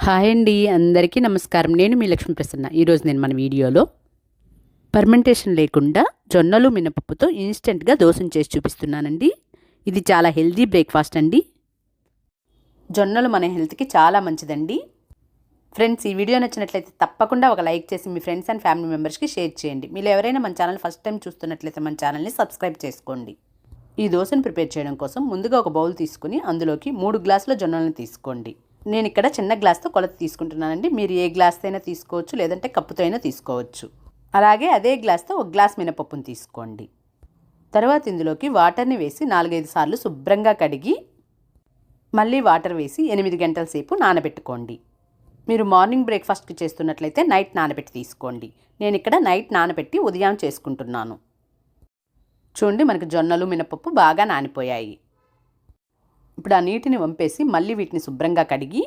Hi అండి, అందరికీ నమస్కారం. నేను మీ లక్ష్మీ ప్రసన్న. ఈరోజు నేను మన వీడియోలో ఫర్మెంటేషన్ లేకుండా జొన్నలు మినపప్పుతో ఇన్స్టెంట్గా దోసను చేసి చూపిస్తున్నానండి. ఇది చాలా హెల్దీ బ్రేక్ఫాస్ట్ అండి. జొన్నలు మన హెల్త్కి చాలా మంచిదండి. ఫ్రెండ్స్, ఈ వీడియో నచ్చినట్లయితే తప్పకుండా ఒక లైక్ చేసి మీ ఫ్రెండ్స్ అండ్ ఫ్యామిలీ మెంబర్స్కి షేర్ చేయండి. మీరు ఎవరైనా మన ఛానల్ ఫస్ట్ టైం చూస్తున్నట్లయితే మన ఛానల్ని సబ్స్క్రైబ్ చేసుకోండి. ఈ దోసను ప్రిపేర్ చేయడం కోసం ముందుగా ఒక బౌల్ తీసుకుని అందులోకి 3 గ్లాసుల జొన్నలను తీసుకోండి. నేను ఇక్కడ చిన్న గ్లాస్తో కొలత తీసుకుంటున్నానండి. మీరు ఏ గ్లాస్తో అయినా తీసుకోవచ్చు, లేదంటే కప్పుతో అయినా తీసుకోవచ్చు. అలాగే అదే గ్లాస్తో 1 గ్లాస్ మినపప్పును తీసుకోండి. తర్వాత ఇందులోకి వాటర్ని వేసి 4-5 సార్లు శుభ్రంగా కడిగి మళ్ళీ వాటర్ వేసి 8 గంటల సేపు నానబెట్టుకోండి. మీరు మార్నింగ్ బ్రేక్ఫాస్ట్కి చేస్తున్నట్లయితే నైట్ నానబెట్టి తీసుకోండి. నేను ఇక్కడ నైట్ నానబెట్టి ఉదయం చేసుకుంటున్నాను. చూడండి, మనకు జొన్నలు మినపప్పు బాగా నానిపోయాయి. ఇప్పుడు ఆ నీటిని వంపేసి మళ్ళీ వీటిని శుభ్రంగా కడిగి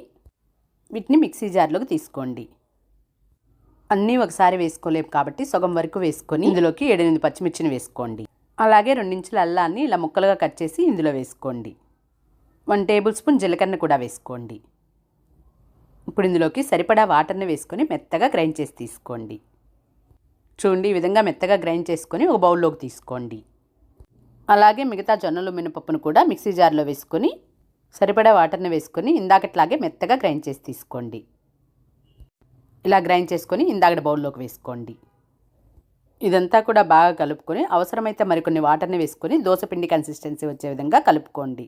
వీటిని మిక్సీ జార్లోకి తీసుకోండి. అన్నీ ఒకసారి వేసుకోలేము కాబట్టి సగం వరకు వేసుకొని ఇందులోకి 7-8 పచ్చిమిర్చిని వేసుకోండి. అలాగే 2 ఇంచుల అల్లాన్ని ఇలా ముక్కలుగా కట్ చేసి ఇందులో వేసుకోండి. 1 టేబుల్ స్పూన్ జీలకర్ర కూడా వేసుకోండి. ఇప్పుడు ఇందులోకి సరిపడా వాటర్ని వేసుకొని మెత్తగా గ్రైండ్ చేసి తీసుకోండి. చూడండి, ఈ విధంగా మెత్తగా గ్రైండ్ చేసుకొని ఒక బౌల్లోకి తీసుకోండి. అలాగే మిగతా జొన్నలు మినపప్పును కూడా మిక్సీ జార్లో వేసుకొని సరిపడా వాటర్ని వేసుకొని ఇందాకట్లాగే మెత్తగా గ్రైండ్ చేసి తీసుకోండి. ఇలా గ్రైండ్ చేసుకొని ఇందాకటి బౌల్లోకి వేసుకోండి. ఇదంతా కూడా బాగా కలుపుకొని అవసరమైతే మరికొన్ని వాటర్ని వేసుకొని దోసపిండి కన్సిస్టెన్సీ వచ్చే విధంగా కలుపుకోండి.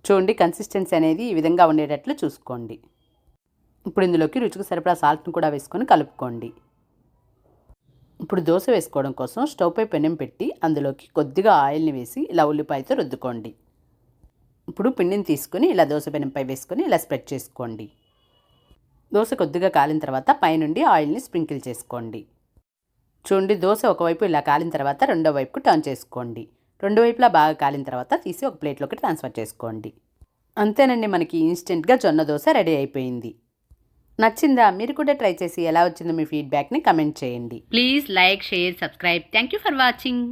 చూడండి, కన్సిస్టెన్సీ అనేది ఈ విధంగా ఉండేటట్లు చూసుకోండి. ఇప్పుడు ఇందులోకి రుచికి సరిపడా సాల్ట్ని కూడా వేసుకొని కలుపుకోండి. ఇప్పుడు దోశ వేసుకోవడం కోసం స్టవ్ పై పెనం పెట్టి అందులోకి కొద్దిగా ఆయిల్ని వేసి ఇలా ఉల్లిపాయతో రుద్దుకోండి. ఇప్పుడు పిండిని తీసుకొని ఇలా దోశ పెనంపై వేసుకొని ఇలా స్ప్రెడ్ చేసుకోండి. దోశ కొద్దిగా కాలిన తర్వాత పైనుండి ఆయిల్ని స్ప్రింకిల్ చేసుకోండి. చూడండి, దోశ ఒకవైపు ఇలా కాలిన తర్వాత రెండో వైపుకు టర్న్ చేసుకోండి. రెండు వైపులా బాగా కాలిన తర్వాత తీసి ఒక ప్లేట్లోకి ట్రాన్స్ఫర్ చేసుకోండి. అంతేనండి, మనకి ఇన్స్టెంట్గా జొన్న దోశ రెడీ అయిపోయింది. నచ్చిందా? మీరు కూడా ట్రై చేసి ఎలా వచ్చిందో మీ ఫీడ్బ్యాక్ని కమెంట్ చేయండి. Please like, share, subscribe. Thank you for watching.